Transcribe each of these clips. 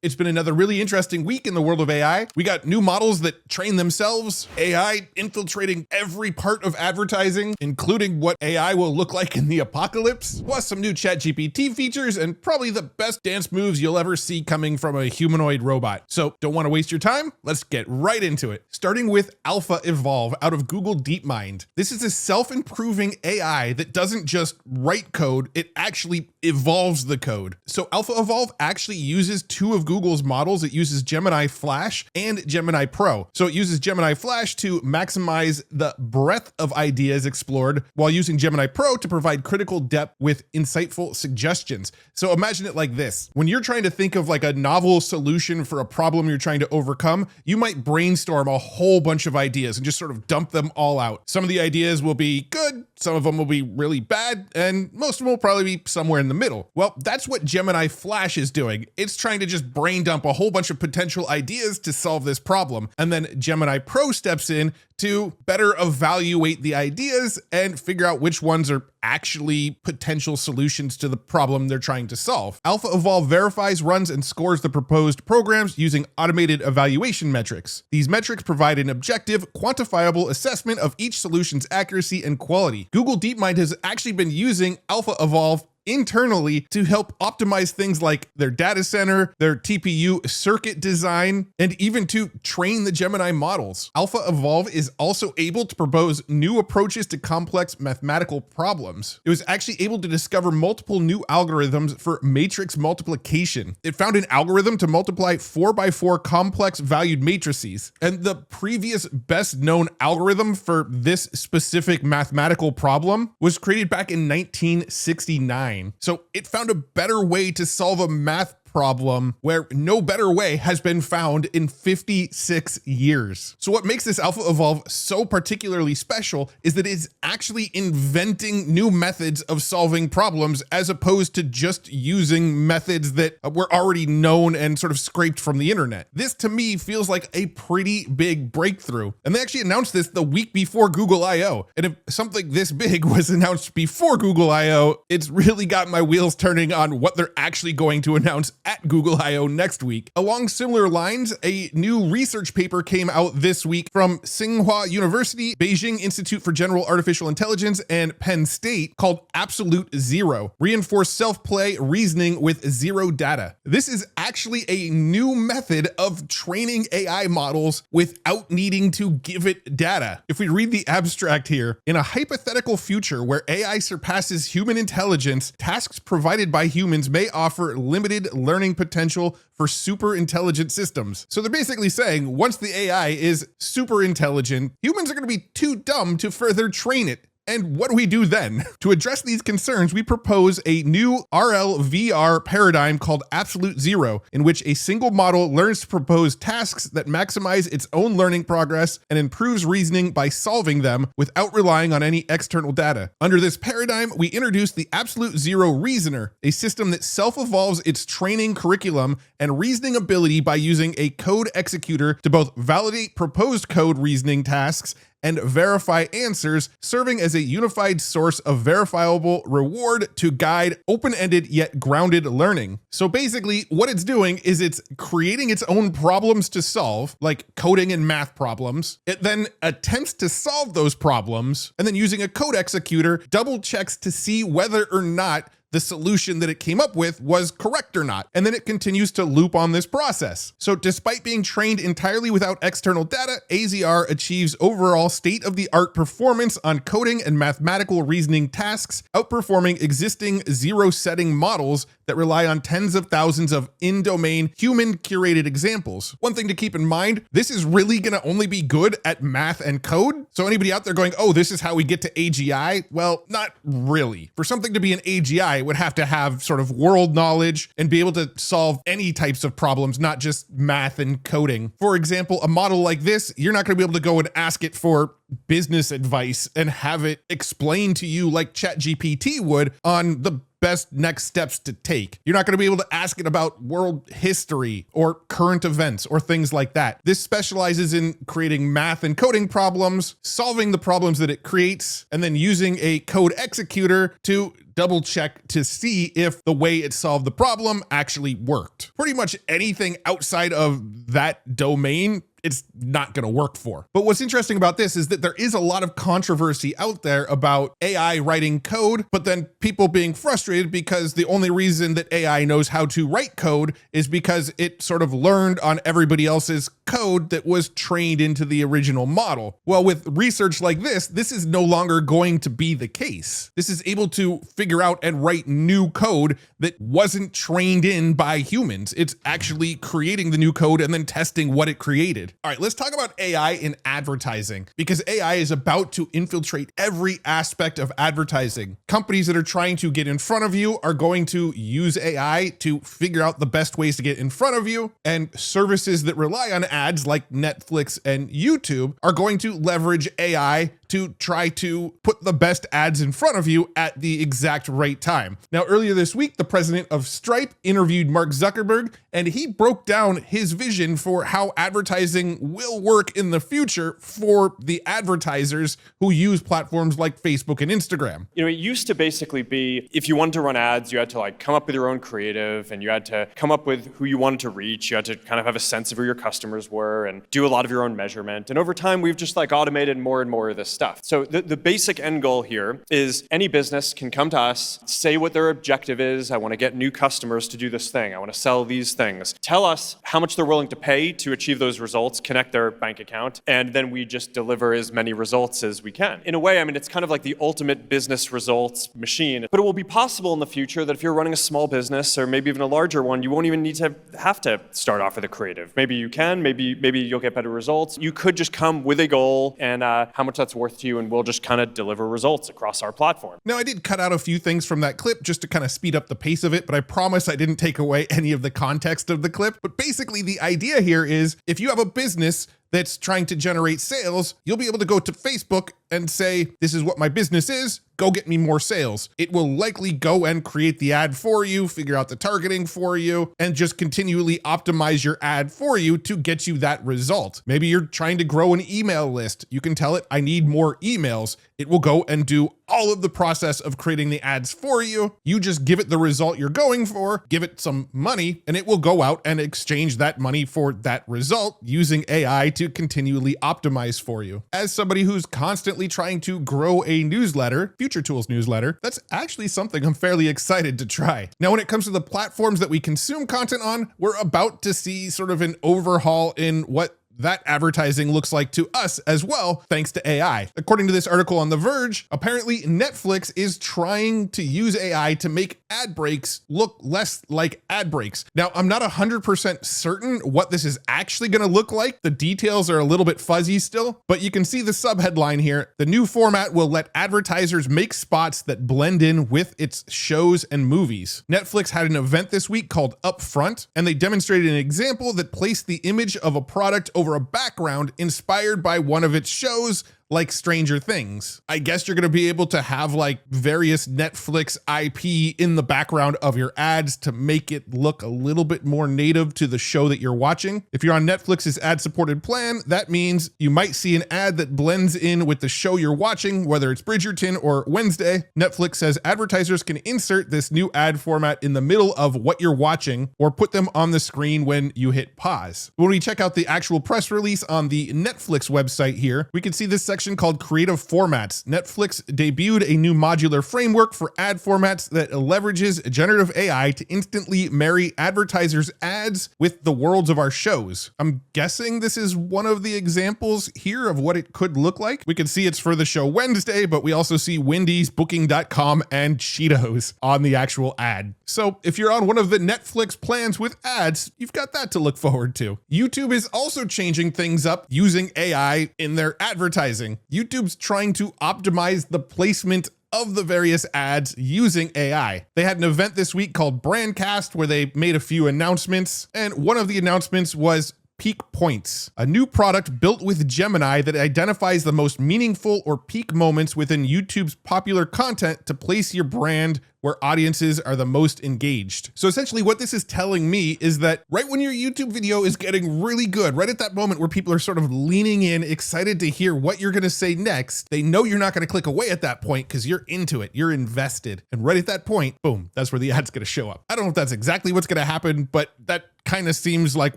It's been another really interesting week in the world of AI. We got new models that train themselves, AI infiltrating every part of advertising, including what AI will look like in the apocalypse, plus some new ChatGPT features, and probably the best dance moves you'll ever see coming from a humanoid robot. So don't want to waste your time? Let's get right into it. Starting with AlphaEvolve out of Google DeepMind. This is a self-improving AI that doesn't just write code, it actually evolves the code. So AlphaEvolve actually uses two of Google's models. It uses Gemini Flash and Gemini Pro. So it uses Gemini Flash to maximize the breadth of ideas explored, while using Gemini Pro to provide critical depth with insightful suggestions. So imagine it like this. When you're trying to think of like a novel solution for a problem you're trying to overcome, you might brainstorm a whole bunch of ideas and just sort of dump them all out. Some of the ideas will be good, some of them will be really bad, and most of them will probably be somewhere in the middle. Well, that's what Gemini Flash is doing. It's trying to just brain dump a whole bunch of potential ideas to solve this problem. And then Gemini Pro steps in to better evaluate the ideas and figure out which ones are actually potential solutions to the problem they're trying to solve. AlphaEvolve verifies, runs, and scores the proposed programs using automated evaluation metrics. These metrics provide an objective, quantifiable assessment of each solution's accuracy and quality. Google DeepMind has actually been using AlphaEvolve internally to help optimize things like their data center, their TPU circuit design, and even to train the Gemini models. AlphaEvolve is also able to propose new approaches to complex mathematical problems. It was actually able to discover multiple new algorithms for matrix multiplication. It found an algorithm to multiply 4x4 complex valued matrices, and the previous best known algorithm for this specific mathematical problem was created back in 1969. So it found a better way to solve a math problem where no better way has been found in 56 years. So what makes this AlphaEvolve so particularly special is that it's actually inventing new methods of solving problems as opposed to just using methods that were already known and sort of scraped from the internet. This to me feels like a pretty big breakthrough. And they actually announced this the week before Google I/O. And if something this big was announced before Google I/O, it's really got my wheels turning on what they're actually going to announce at Google I/O next week. Along similar lines, a new research paper came out this week from Tsinghua University, Beijing Institute for General Artificial Intelligence, and Penn State called Absolute Zero, Reinforced Self-Play Reasoning with Zero Data. This is actually a new method of training AI models without needing to give it data. If we read the abstract here, in a hypothetical future where AI surpasses human intelligence, tasks provided by humans may offer limited learning potential for super intelligent systems. So they're basically saying once the AI is super intelligent, humans are going to be too dumb to further train it. And what do we do then? To address these concerns, we propose a new RLVR paradigm called Absolute Zero, in which a single model learns to propose tasks that maximize its own learning progress and improves reasoning by solving them without relying on any external data. Under this paradigm, we introduce the Absolute Zero Reasoner, a system that self-evolves its training curriculum and reasoning ability by using a code executor to both validate proposed code reasoning tasks and verify answers, serving as a unified source of verifiable reward to guide open-ended yet grounded learning. So basically what it's doing is it's creating its own problems to solve, like coding and math problems. It then attempts to solve those problems, and then using a code executor, double checks to see whether or not the solution that it came up with was correct or not. And then it continues to loop on this process. So despite being trained entirely without external data, AZR achieves overall state-of-the-art performance on coding and mathematical reasoning tasks, outperforming existing zero-setting models that rely on tens of thousands of in-domain human-curated examples. One thing to keep in mind, this is really gonna only be good at math and code. So anybody out there going, oh, this is how we get to AGI? Well, not really. For something to be an AGI, it would have to have sort of world knowledge and be able to solve any types of problems, not just math and coding. For example, a model like this, you're not gonna be able to go and ask it for business advice and have it explain to you like ChatGPT would on the best next steps to take. You're not going to be able to ask it about world history or current events or things like that. This specializes in creating math and coding problems, solving the problems that it creates, and then using a code executor to double check to see if the way it solved the problem actually worked. Pretty much anything outside of that domain, it's not going to work for. But what's interesting about this is that there is a lot of controversy out there about AI writing code, but then people being frustrated because the only reason that AI knows how to write code is because it sort of learned on everybody else's code that was trained into the original model. Well, with research like this is no longer going to be the case. This is able to figure out and write new code that wasn't trained in by humans. It's actually creating the new code and then testing what it created. All right, let's talk about AI in advertising, because AI is about to infiltrate every aspect of advertising. Companies that are trying to get in front of you are going to use AI to figure out the best ways to get in front of you, and services that rely on ads like Netflix and YouTube are going to leverage AI to try to put the best ads in front of you at the exact right time. Now, earlier this week, the president of Stripe interviewed Mark Zuckerberg, and he broke down his vision for how advertising will work in the future for the advertisers who use platforms like Facebook and Instagram. You know, it used to basically be, if you wanted to run ads, you had to come up with your own creative, and you had to come up with who you wanted to reach. You had to kind of have a sense of who your customers were and do a lot of your own measurement. And over time, we've just automated more and more of this stuff. So the basic end goal here is any business can come to us, say what their objective is. I want to get new customers to do this thing. I want to sell these things. Tell us how much they're willing to pay to achieve those results, connect their bank account, and then we just deliver as many results as we can. In a way, I mean, it's kind of like the ultimate business results machine. But it will be possible in the future that if you're running a small business or maybe even a larger one, you won't even need to have to start off with a creative. Maybe you can, maybe you'll get better results. You could just come with a goal and how much that's worth to you, and we'll just kind of deliver results across our platform. Now, I did cut out a few things from that clip just to kind of speed up the pace of it, but I promise I didn't take away any of the context of the clip. But basically, the idea here is if you have a business that's trying to generate sales, you'll be able to go to Facebook and say, this is what my business is, go get me more sales. It will likely go and create the ad for you, figure out the targeting for you, and just continually optimize your ad for you to get you that result. Maybe you're trying to grow an email list. You can tell it, I need more emails. It will go and do all of the process of creating the ads for you. You just give it the result you're going for, give it some money, and it will go out and exchange that money for that result using AI to continually optimize for you. As somebody who's constantly trying to grow a newsletter, Future Tools newsletter, that's actually something I'm fairly excited to try. Now, when it comes to the platforms that we consume content on, we're about to see sort of an overhaul in what that advertising looks like to us as well, thanks to AI. According to this article on The Verge, apparently Netflix is trying to use AI to make ad breaks look less like ad breaks. Now, I'm not 100% certain what this is actually going to look like. The details are a little bit fuzzy still, but you can see the subheadline here. The new format will let advertisers make spots that blend in with its shows and movies. Netflix had an event this week called Upfront, and they demonstrated an example that placed the image of a product over a background inspired by one of its shows, like Stranger Things. I guess you're going to be able to have various Netflix IP in the background of your ads to make it look a little bit more native to the show that you're watching. If you're on Netflix's ad-supported plan, that means you might see an ad that blends in with the show you're watching, whether it's Bridgerton or Wednesday. Netflix says advertisers can insert this new ad format in the middle of what you're watching or put them on the screen when you hit pause. When we check out the actual press release on the Netflix website here, we can see this section called Creative Formats. Netflix debuted a new modular framework for ad formats that leverages generative AI to instantly marry advertisers' ads with the worlds of our shows. I'm guessing this is one of the examples here of what it could look like. We can see it's for the show Wednesday, but we also see Wendy's, Booking.com, and Cheetos on the actual ad. So if you're on one of the Netflix plans with ads, you've got that to look forward to. YouTube is also changing things up using AI in their advertising. YouTube's trying to optimize the placement of the various ads using AI. They had an event this week called Brandcast where they made a few announcements, and one of the announcements was Peak Points, a new product built with Gemini that identifies the most meaningful or peak moments within YouTube's popular content to place your brand where audiences are the most engaged. So essentially what this is telling me is that right when your YouTube video is getting really good, right at that moment where people are sort of leaning in, excited to hear what you're gonna say next, they know you're not gonna click away at that point because you're into it, you're invested. And right at that point, boom, that's where the ad's gonna show up. I don't know if that's exactly what's gonna happen, but that kind of seems like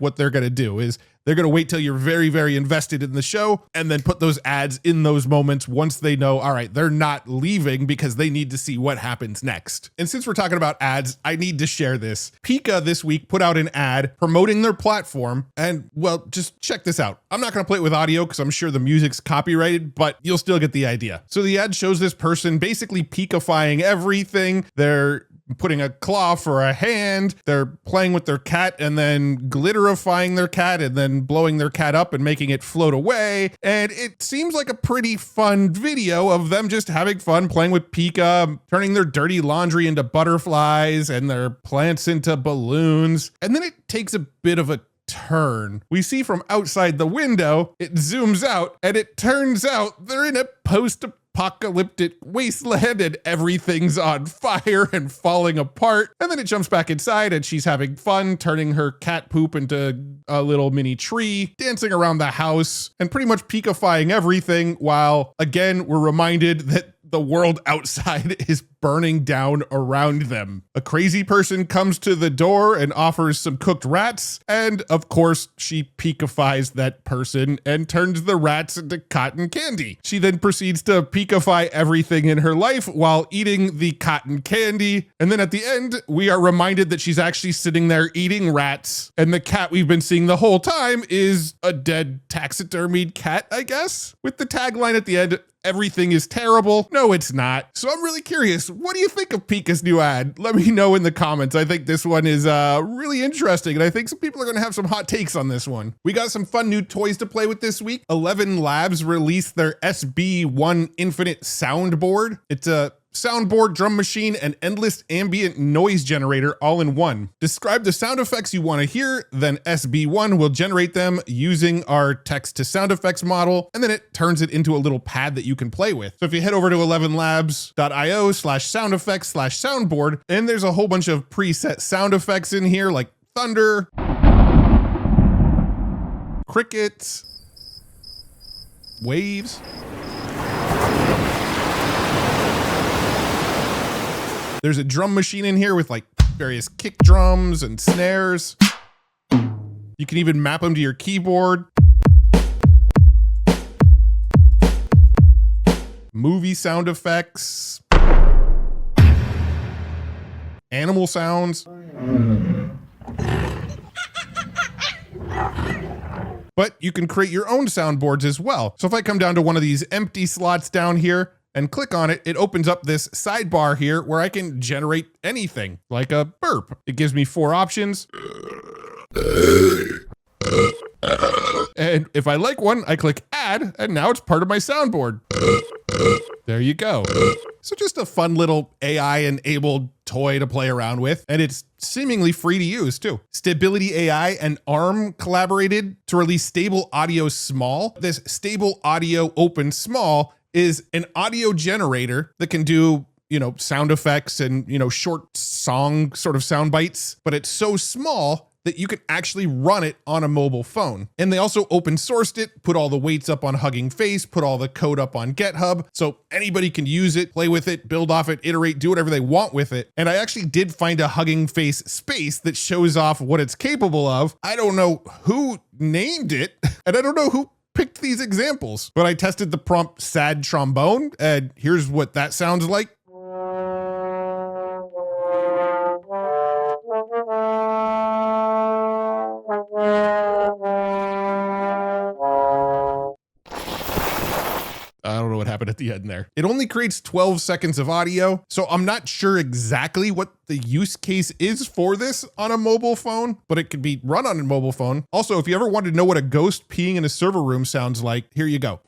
what they're gonna do is they're gonna wait till you're very, very invested in the show and then put those ads in those moments once they know, all right, they're not leaving because they need to see what happens next. And since we're talking about ads, I need to share this. Pika this week put out an ad promoting their platform and, well, just check this out. I'm not gonna play it with audio because I'm sure the music's copyrighted, but you'll still get the idea. So the ad shows this person basically Pikifying everything. They're putting a claw for a hand, they're playing with their cat and then glitterifying their cat and then blowing their cat up and making it float away. And it seems like a pretty fun video of them just having fun playing with Pika, turning their dirty laundry into butterflies and their plants into balloons. And then it takes a bit of a turn. We see from outside the window, it zooms out and it turns out they're in a post-apocalyptic wasteland and everything's on fire and falling apart. And then it jumps back inside and she's having fun turning her cat poop into a little mini tree, dancing around the house and pretty much Pikifying everything while again, we're reminded that the world outside is burning down around them. A crazy person comes to the door and offers some cooked rats. And of course, she Pikifies that person and turns the rats into cotton candy. She then proceeds to Pikify everything in her life while eating the cotton candy. And then at the end, we are reminded that she's actually sitting there eating rats. And the cat we've been seeing the whole time is a dead taxidermied cat, I guess, with the tagline at the end, "Everything is terrible." No, it's not. So I'm really curious. What do you think of Pika's new ad? Let me know in the comments. I think this one is really interesting. And I think some people are going to have some hot takes on this one. We got some fun new toys to play with this week. ElevenLabs released their SB1 Infinite Soundboard. It's a soundboard, drum machine, and endless ambient noise generator all in one. Describe the sound effects you want to hear, then SB1 will generate them using our text to sound effects model, and then it turns it into a little pad that you can play with. So if you head over to elevenlabs.io/sound effects/soundboard, and there's a whole bunch of preset sound effects in here like thunder, crickets, waves. There's a drum machine in here with like various kick drums and snares. You can even map them to your keyboard. Movie sound effects. Animal sounds. But you can create your own soundboards as well. So if I come down to one of these empty slots down here, and click on it, it opens up this sidebar here where I can generate anything, like a burp. It gives me 4 options. And if I like one, I click add, and now it's part of my soundboard. There you go. So just a fun little AI-enabled toy to play around with, and it's seemingly free to use too. Stability AI and ARM collaborated to release Stable Audio Small. This Stable Audio Open Small is an audio generator that can do, sound effects and, short song sort of sound bites, but it's so small that you can actually run it on a mobile phone. And they also open sourced it, put all the weights up on Hugging Face, put all the code up on GitHub, so anybody can use it, play with it, build off it, iterate, do whatever they want with it. And I actually did find a Hugging Face space that shows off what it's capable of. I don't know who named it, and I don't know who picked these examples, but I tested the prompt sad trombone, and here's what that sounds like. I don't know what happened at the end there. It only creates 12 seconds of audio, so I'm not sure exactly what the use case is for this on a mobile phone, but it could be run on a mobile phone. Also, if you ever wanted to know what a ghost peeing in a server room sounds like, here you go.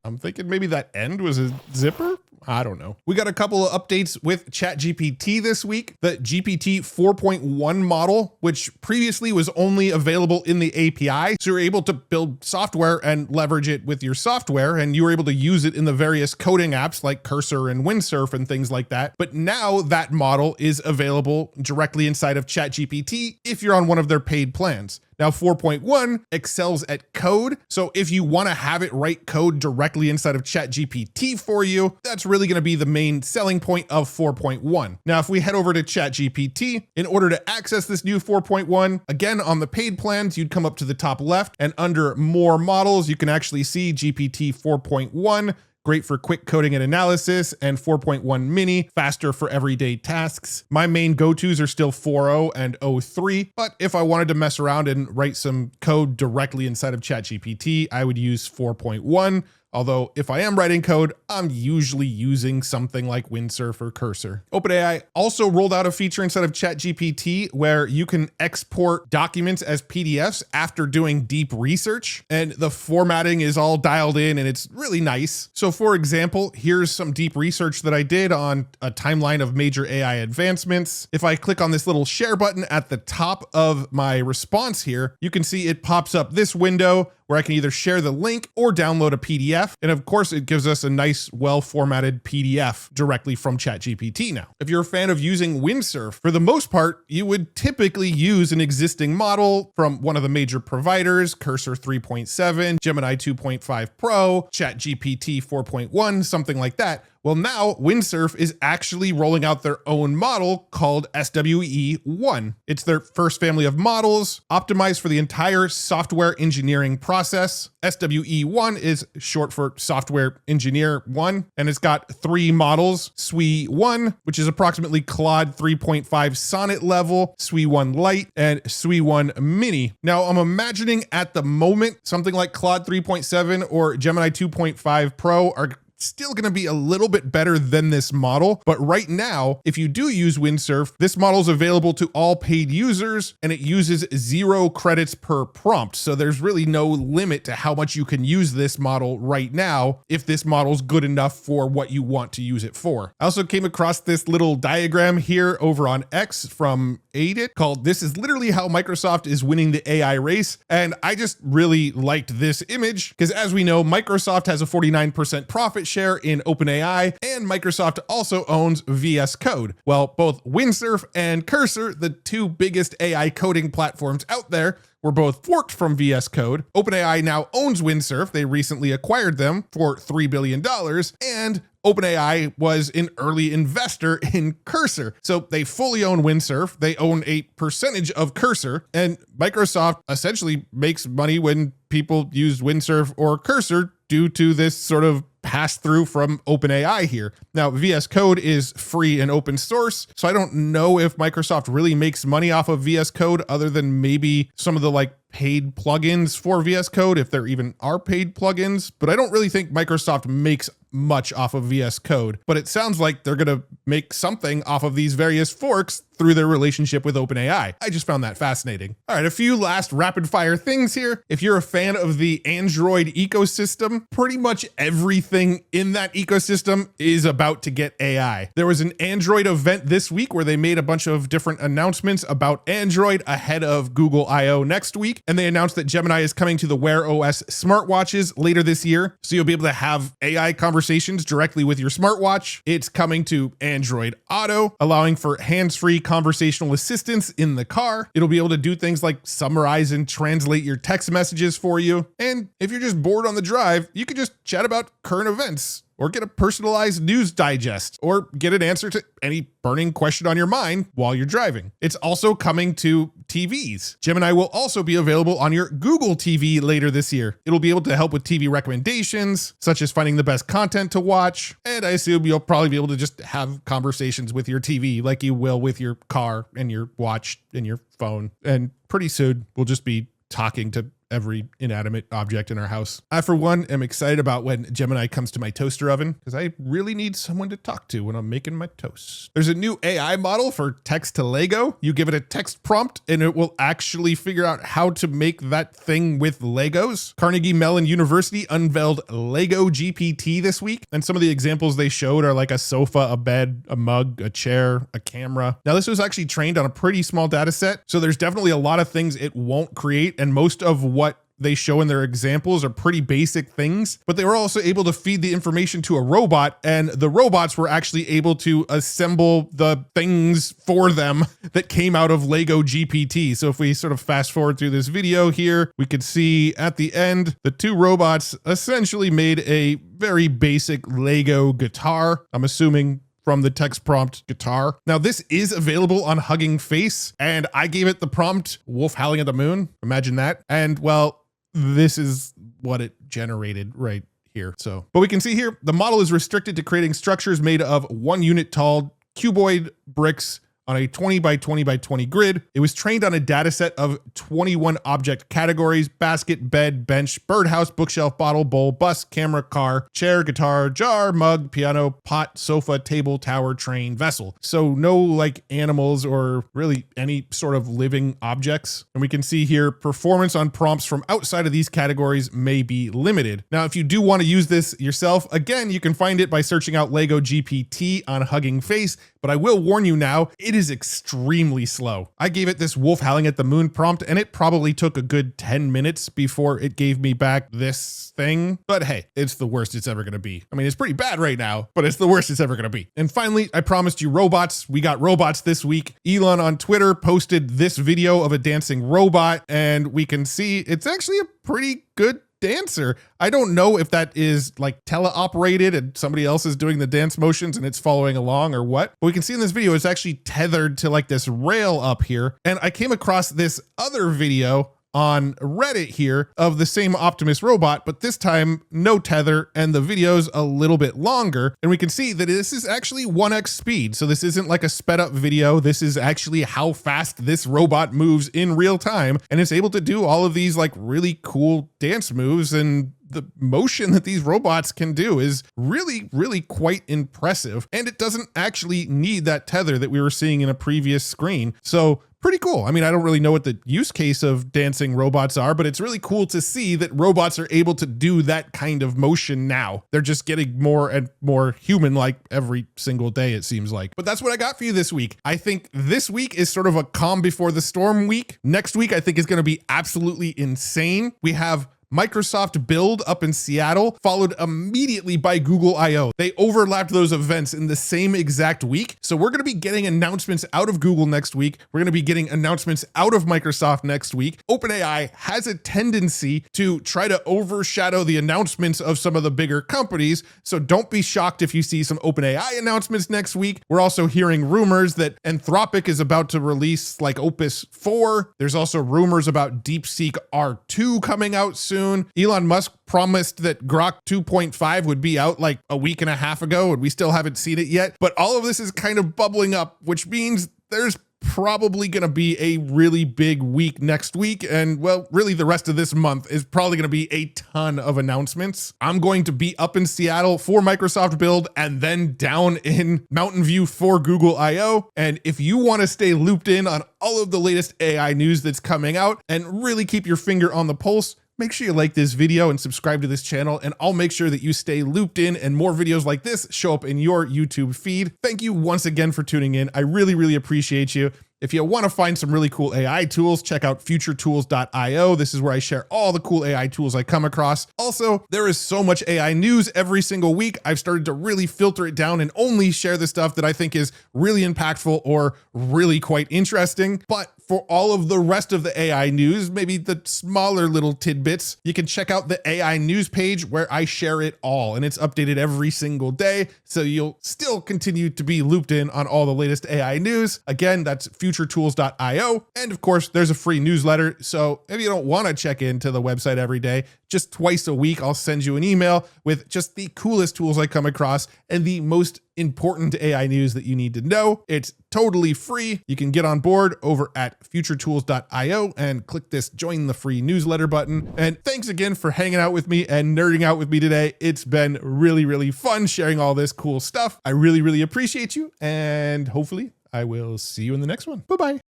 I'm thinking maybe that end was a zipper. I don't know. We got a couple of updates with ChatGPT this week. The GPT 4.1 model, which previously was only available in the API. So you're able to build software and leverage it with your software, and you were able to use it in the various coding apps like Cursor and WindSurf and things like that. But now that model is available directly inside of ChatGPT if you're on one of their paid plans. Now 4.1 excels at code. So if you want to have it write code directly inside of ChatGPT for you, that's really going to be the main selling point of 4.1. Now, if we head over to ChatGPT, in order to access this new 4.1, again, on the paid plans, you'd come up to the top left, and under more models, you can actually see GPT 4.1. Great for quick coding and analysis, and 4.1 mini, faster for everyday tasks. My main go-tos are still 4.0 and 0.3, but if I wanted to mess around and write some code directly inside of ChatGPT, I would use 4.1. Although if I am writing code, I'm usually using something like WindSurf or Cursor. OpenAI also rolled out a feature inside of ChatGPT where you can export documents as PDFs after doing deep research, and the formatting is all dialed in and it's really nice. So for example, here's some deep research that I did on a timeline of major AI advancements. If I click on this little share button at the top of my response here, you can see it pops up this window where I can either share the link or download a PDF. And of course, it gives us a nice, well-formatted PDF directly from ChatGPT now. If you're a fan of using WindSurf, for the most part, you would typically use an existing model from one of the major providers, Cursor 3.7, Gemini 2.5 Pro, ChatGPT 4.1, something like that. Well, now WindSurf is actually rolling out their own model called SWE1. It's their first family of models optimized for the entire software engineering process. SWE1 is short for Software Engineer 1, and it's got 3 models: SWE1, which is approximately Claude 3.5 Sonnet level, SWE1 Lite, and SWE1 Mini. Now, I'm imagining at the moment, something like Claude 3.7 or Gemini 2.5 Pro are still going to be a little bit better than this model. But right now, if you do use WindSurf, this model is available to all paid users, and it uses 0 credits per prompt. So there's really no limit to how much you can use this model right now if this model is good enough for what you want to use it for. I also came across this little diagram here over on X from Aidit called "This is literally how Microsoft is winning the AI race." And I just really liked this image because, as we know, Microsoft has a 49% profit share in OpenAI, and Microsoft also owns VS Code. Well, both WindSurf and Cursor, the 2 biggest AI coding platforms out there, were both forked from VS Code. OpenAI now owns WindSurf. They recently acquired them for $3 billion, and OpenAI was an early investor in Cursor. So they fully own WindSurf. They own a percentage of Cursor, and Microsoft essentially makes money when people use WindSurf or Cursor due to this sort of pass through from OpenAI here. Now, VS Code is free and open source, so I don't know if Microsoft really makes money off of VS Code other than maybe some of the paid plugins for VS Code, if there even are paid plugins. But I don't really think Microsoft makes much off of VS Code, but it sounds like they're going to make something off of these various forks through their relationship with OpenAI. I just found that fascinating. All right, a few last rapid fire things here. If you're a fan of the Android ecosystem, pretty much everything in that ecosystem is about to get AI. There was an Android event this week where they made a bunch of different announcements about Android ahead of Google I/O next week, and they announced that Gemini is coming to the Wear OS smartwatches later this year, so you'll be able to have AI conversations directly with your smartwatch. It's coming to Android Auto, allowing for hands-free conversational assistance in the car. It'll be able to do things like summarize and translate your text messages for you. And if you're just bored on the drive, you can just chat about current events, or get a personalized news digest, or get an answer to any burning question on your mind while you're driving. It's also coming to TVs. Gemini will also be available on your Google TV later this year. It'll be able to help with TV recommendations, such as finding the best content to watch. And I assume you'll probably be able to just have conversations with your TV like you will with your car and your watch and your phone. And pretty soon we'll just be talking to every inanimate object in our house. I, for one, am excited about when Gemini comes to my toaster oven because I really need someone to talk to when I'm making my toast. There's a new AI model for text to Lego. You give it a text prompt and it will actually figure out how to make that thing with Legos. Carnegie Mellon University unveiled LegoGPT this week, and some of the examples they showed are like a sofa, a bed, a mug, a chair, a camera. Now, this was actually trained on a pretty small data set, so there's definitely a lot of things it won't create, and most of what they show in their examples are pretty basic things, but they were also able to feed the information to a robot, and the robots were actually able to assemble the things for them that came out of LegoGPT. So if we sort of fast forward through this video here, we could see at the end, the two robots essentially made a very basic Lego guitar. I'm assuming from the text prompt guitar. Now, this is available on Hugging Face, and I gave it the prompt Wolfe howling at the moon. Imagine that. And well, this is what it generated right here. So, but we can see here, the model is restricted to creating structures made of 1 unit tall cuboid bricks on a 20 by 20 by 20 grid. It was trained on a data set of 21 object categories: basket, bed, bench, birdhouse, bookshelf, bottle, bowl, bus, camera, car, chair, guitar, jar, mug, piano, pot, sofa, table, tower, train, vessel. So no like animals or really any sort of living objects. And we can see here, performance on prompts from outside of these categories may be limited. Now, if you do want to use this yourself, again, you can find it by searching out LegoGPT on Hugging Face, but I will warn you now, it is extremely slow. I gave it this Wolfe howling at the moon prompt, and it probably took a good 10 minutes before it gave me back this thing. But hey, it's the worst it's ever gonna be. I mean, it's pretty bad right now, but it's the worst it's ever gonna be. And finally, I promised you robots. We got robots this week. Elon on Twitter posted this video of a dancing robot, and we can see it's actually a pretty good dancer. I don't know if that is like teleoperated and somebody else is doing the dance motions and it's following along or what, but we can see in this video it's actually tethered to like this rail up here. And I came across this other video on Reddit here of the same Optimus robot, but this time no tether, and the video's a little bit longer. And we can see that this is actually 1x speed. So this isn't like a sped up video. This is actually how fast this robot moves in real time. And it's able to do all of these like really cool dance moves, and the motion that these robots can do is really, really quite impressive. And it doesn't actually need that tether that we were seeing in a previous screen. So pretty cool. I mean, I don't really know what the use case of dancing robots are, but it's really cool to see that robots are able to do that kind of motion now. They're just getting more and more human-like every single day, it seems like. But that's what I got for you this week. I think this week is sort of a calm before the storm week. Next week, I think is going to be absolutely insane. We have Microsoft Build up in Seattle, followed immediately by Google I/O. They overlapped those events in the same exact week. So we're going to be getting announcements out of Google next week. We're going to be getting announcements out of Microsoft next week. OpenAI has a tendency to try to overshadow the announcements of some of the bigger companies. So don't be shocked if you see some OpenAI announcements next week. We're also hearing rumors that Anthropic is about to release like Opus 4. There's also rumors about DeepSeek R2 coming out soon. Elon Musk promised that Grok 2.5 would be out like a week and a half ago, and we still haven't seen it yet. But all of this is kind of bubbling up, which means there's probably going to be a really big week next week. And well, really the rest of this month is probably going to be a ton of announcements. I'm going to be up in Seattle for Microsoft Build and then down in Mountain View for Google I/O. And if you want to stay looped in on all of the latest AI news that's coming out and really keep your finger on the pulse, make sure you like this video and subscribe to this channel, and I'll make sure that you stay looped in and more videos like this show up in your YouTube feed. Thank you once again for tuning in. I really, really appreciate you. If you want to find some really cool AI tools, check out futuretools.io. This is where I share all the cool AI tools I come across. Also, there is so much AI news every single week. I've started to really filter it down and only share the stuff that I think is really impactful or really quite interesting. But for all of the rest of the AI news, maybe the smaller little tidbits, you can check out the AI news page where I share it all, and it's updated every single day. So you'll still continue to be looped in on all the latest AI news. Again, that's futuretools.io. And of course, there's a free newsletter. So if you don't want to check into the website every day, Just twice a week, I'll send you an email with just the coolest tools I come across and the most important AI news that you need to know. It's totally free. You can get on board over at futuretools.io and click this join the free newsletter button. And thanks again for hanging out with me and nerding out with me today. It's been really, really fun sharing all this cool stuff. I really, really appreciate you. And hopefully I will see you in the next one. Bye-bye.